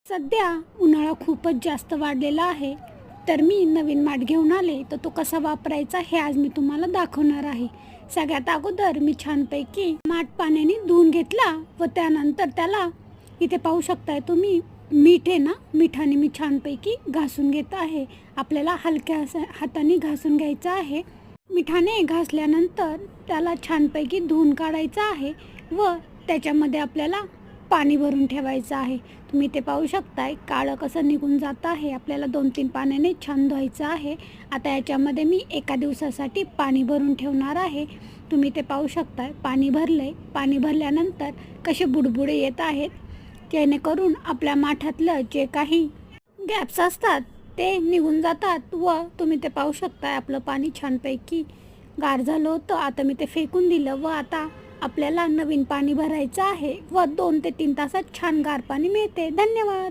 सध्या उन्हाळा खूपच जास्त वाढलेला आहे, तर मी नवीन माठ घेऊन आले. तर तो कसा वापरायचा हे आज मी तुम्हाला दाखवणार आहे. सगळ्यात अगोदर मी छानपैकी माठ पाण्याने धुवून घेतला व त्यानंतर त्याला इथे पाहू शकताय तुम्ही मीठ आहे ना, मिठाने मी छानपैकी घासून घेत आहे. आपल्याला हलक्या हाताने घासून घ्यायचं आहे. मिठाने घासल्यानंतर त्याला छानपैकी धुवून काढायचं आहे व त्याच्यामध्ये आपल्याला पाणी भरून ठेवायचं आहे. तुम्ही ते पाहू शकताय काळं कसं निघून जात आहे. आपल्याला 2-3 पाण्याने छान धुवायचं आहे. आता याच्यामध्ये मी एका दिवसासाठी पाणी भरून ठेवणार आहे. तुम्ही ते पाहू शकताय पाणी भरलंय. पाणी भरल्यानंतर कसे बुडबुडे येत आहेत, जेणेकरून आपल्या माठातलं जे काही गॅप्स असतात ते निघून जातात. व तुम्ही ते पाहू शकताय आपलं पाणी छानपैकी गार झालं होतं. आता मी ते फेकून दिलं व आता आपल्याला नवीन पाणी भरायचं आहे व 2 ते 3 तासात छान गार पाणी मिळते. धन्यवाद.